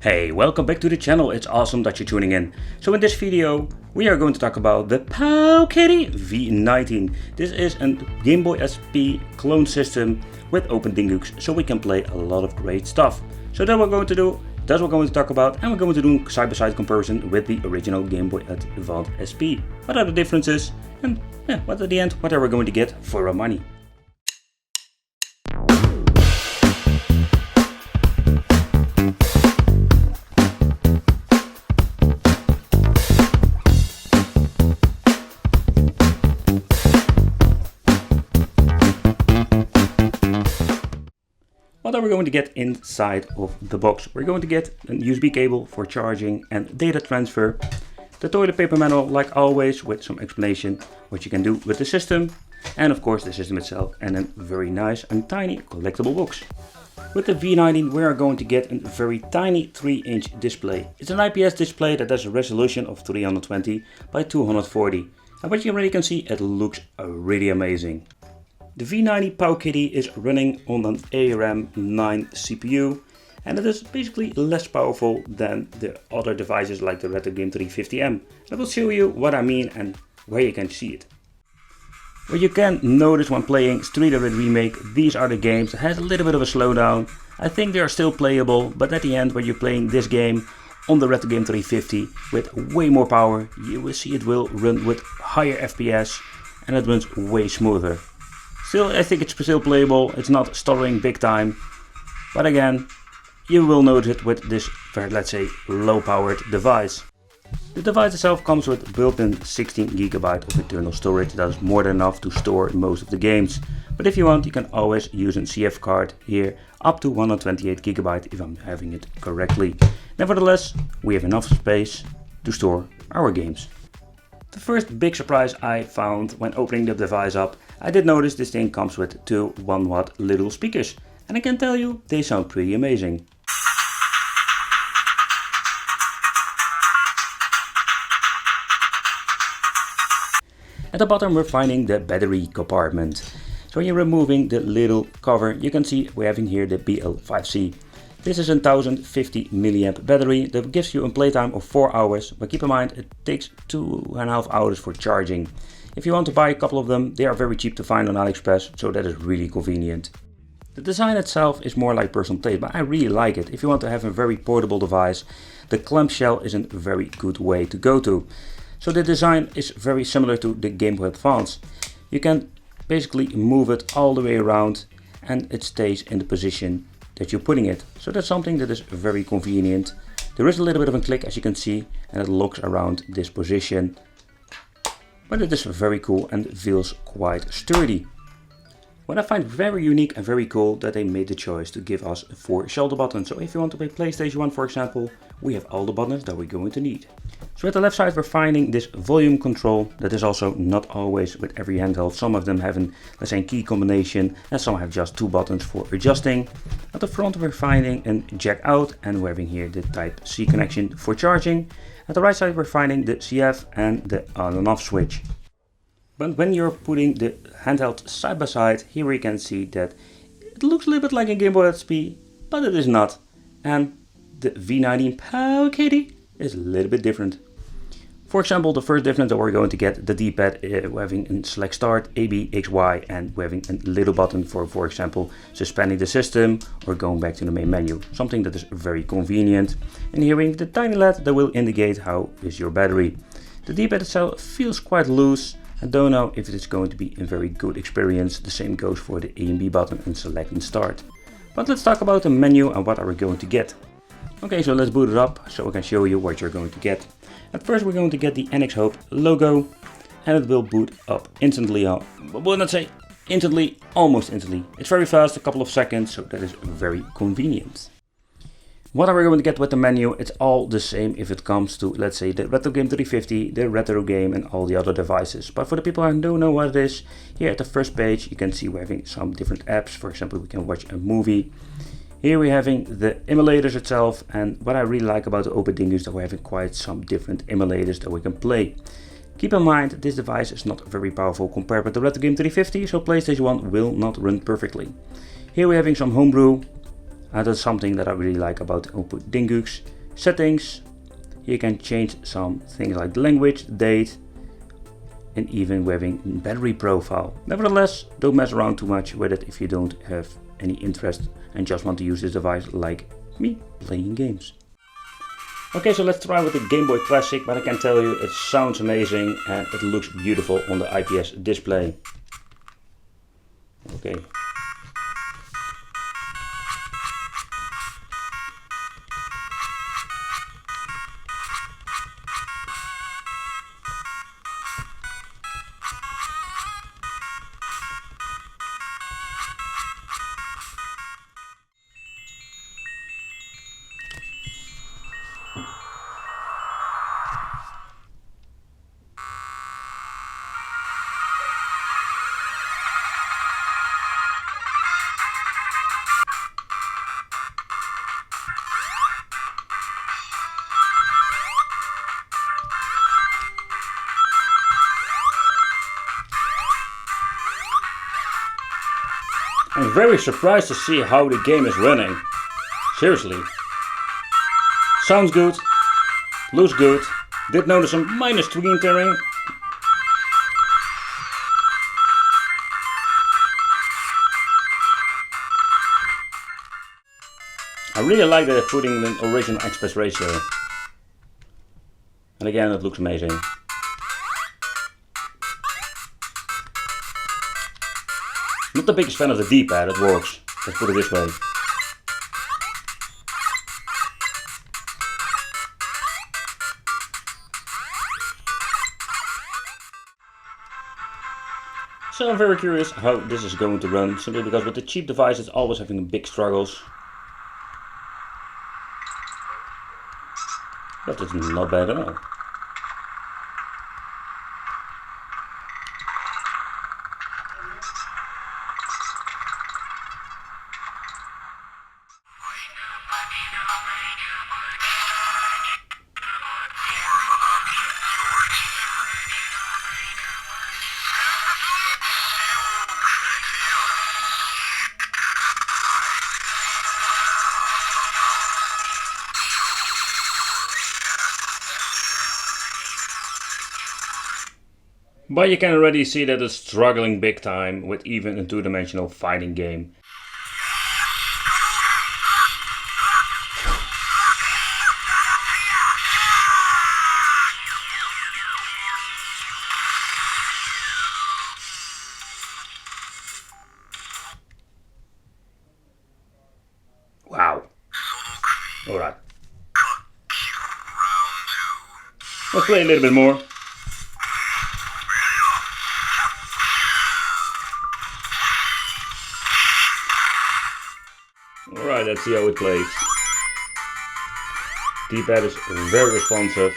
Hey, welcome back to the channel. It's awesome that you're tuning in. So in this video we are going to talk about the Powkiddy V90. This is a Game Boy SP clone system with OpenDingux, so we can play a lot of great stuff. So that's what we're going to do, that's what we're going to talk about, and we're going to do side-by-side comparison with the original Game Boy Advance SP. What are the differences, and what at the end, what are we going to get for our money. What are we going to get inside of the box? We're going to get a USB cable for charging and data transfer, the toilet paper manual like always with some explanation what you can do with the system, and of course the system itself, and a very nice and tiny collectible box. With the V90 we are going to get a very tiny 3-inch display. It's an IPS display that has a resolution of 320 by 240, and what you already can see, it looks really amazing. The V90 Powkiddy is running on an ARM9 CPU, and it is basically less powerful than the other devices like the Retro Game 350M. I will show you what I mean and where you can see it. What you can notice when playing Street of Rage Remake, these are the games that has a little bit of a slowdown. I think they are still playable, but at the end when you're playing this game on the Retro Game 350 with way more power, you will see it will run with higher FPS and it runs way smoother. Still, I think it's still playable, it's not stuttering big time, but again, you will notice it with this, let's say, low powered device. The device itself comes with built-in 16 GB of internal storage. That is more than enough to store most of the games, but if you want you can always use a CF card here, up to 128 GB if I'm having it correctly. Nevertheless, we have enough space to store our games. The first big surprise I found when opening the device up, I did notice this thing comes with two 1-watt little speakers, and I can tell you they sound pretty amazing. At the bottom we're finding the battery compartment. So when you're removing the little cover, you can see we're having here the BL5C. This is a 1050 mAh battery that gives you a playtime of 4 hours, but keep in mind it takes 2.5 hours for charging. If you want to buy a couple of them, they are very cheap to find on AliExpress, so that is really convenient. The design itself is more like personal taste, but I really like it. If you want to have a very portable device, the clamshell is a very good way to go to. So the design is very similar to the Game Boy Advance. You can basically move it all the way around and it stays in the position that you're putting it. So that's something that is very convenient. There is a little bit of a click as you can see, and it locks around this position. But it is very cool and feels quite sturdy. What I find very unique and very cool that they made the choice to give us 4 shoulder buttons. So if you want to play PlayStation 1 for example, we have all the buttons that we're going to need. So at the left side we're finding this volume control that is also not always with every handheld. Some of them have let's say, a key combination, and some have just 2 buttons for adjusting. At the front we're finding a jack out, and we're having here the Type C connection for charging. At the right side we're finding the CF and the on and off switch. But when you're putting the handheld side by side, here we can see that it looks a little bit like a Game Boy SP, but it is not. And the V90 Powkiddy is a little bit different. For example, the first difference that we're going to get, the D-pad, we're having a select start, A, B, X, Y, and we're having a little button for example, suspending the system or going back to the main menu. Something that is very convenient. And here we have the tiny LED that will indicate how is your battery. The D-pad itself feels quite loose. I don't know if it is going to be a very good experience. The same goes for the A and B button and select and start. But let's talk about the menu and what are we going to get. Okay, so let's boot it up so I can show you what you're going to get. At first we're going to get the NX Hope logo, and it will boot up instantly. Well, not say instantly, almost instantly. It's very fast, a couple of seconds, so that is very convenient. What are we going to get with the menu? It's all the same if it comes to, let's say, the Retro Game 350, the Retro Game and all the other devices. But for the people who don't know what it is, here at the first page you can see we're having some different apps. For example, we can watch a movie. Here we're having the emulators itself, and what I really like about the OpenDingux is that we're having quite some different emulators that we can play. Keep in mind this device is not very powerful compared with the Retro Game 350, so PlayStation 1 will not run perfectly. Here we're having some homebrew. And that's something that I really like about OpenDingux. Settings, you can change some things like language, date, and even having battery profile. Nevertheless, don't mess around too much with it if you don't have any interest and just want to use this device like me, playing games. Okay, so let's try with the Game Boy Classic, but I can tell you it sounds amazing and it looks beautiful on the IPS display. Okay. I'm very surprised to see how the game is running. Seriously. Sounds good, looks good. Did notice some minor screen tearing. I really like that they're putting the original aspect ratio. And again, it looks amazing. Not the biggest fan of the D-pad, it works. Let's put it this way. So I'm very curious how this is going to run, simply because with the cheap device it's always having big struggles. But it's not bad at all. But you can already see that it's struggling big time with even a two-dimensional fighting game. Wow. Alright. Let's play a little bit more. Alright, let's see how it plays. D-pad is very responsive.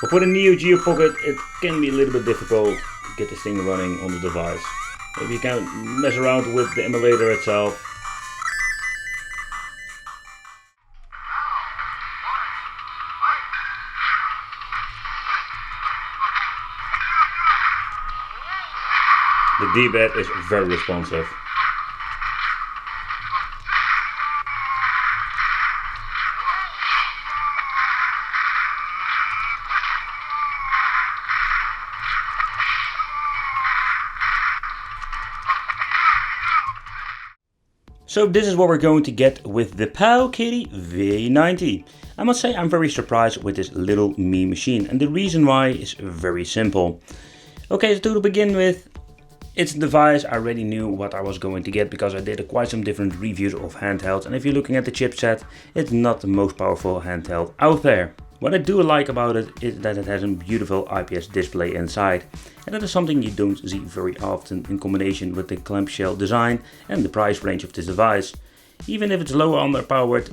But for the Neo Geo Pocket it can be a little bit difficult to get this thing running on the device. Maybe you can mess around with the emulator itself. The D-pad is very responsive. So this is what we're going to get with the Powkiddy V90. I must say I'm very surprised with this little me machine, and the reason why is very simple. Okay, so to begin with, it's a device I already knew what I was going to get because I did quite some different reviews of handhelds, and if you're looking at the chipset, it's not the most powerful handheld out there. What I do like about it is that it has a beautiful IPS display inside, and that is something you don't see very often in combination with the clamshell design and the price range of this device. Even if it's lower underpowered,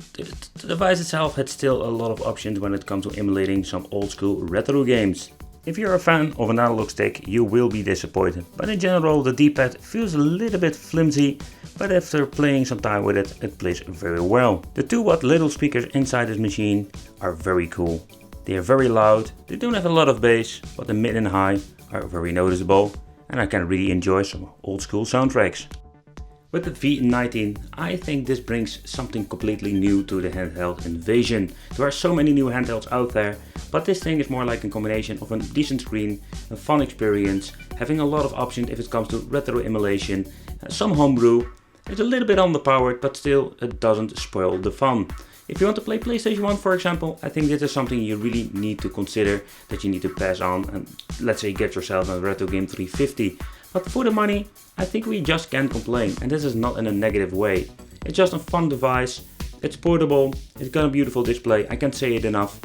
the device itself had still a lot of options when it comes to emulating some old school retro games. If you're a fan of an analog stick, you will be disappointed, but in general the D-pad feels a little bit flimsy, but after playing some time with it, it plays very well. The 2-watt little speakers inside this machine are very cool. They are very loud, they don't have a lot of bass, but the mid and high are very noticeable, and I can really enjoy some old school soundtracks. With the V90, I think this brings something completely new to the handheld invasion. There are so many new handhelds out there, but this thing is more like a combination of a decent screen, a fun experience, having a lot of options if it comes to retro emulation, some homebrew. It's a little bit underpowered, but still it doesn't spoil the fun. If you want to play PlayStation 1, for example, I think this is something you really need to consider, that you need to pass on and let's say get yourself a Retro Game 350. But for the money, I think we just can't complain, and this is not in a negative way. It's just a fun device, it's portable, it's got a beautiful display, I can't say it enough.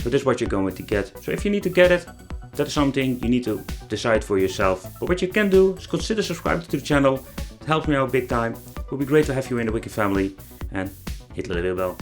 So this is what you're going to get. So if you need to get it, that is something you need to decide for yourself. But what you can do is consider subscribing to the channel, it helps me out big time. It would be great to have you in the Wicked family, and hit the little bell.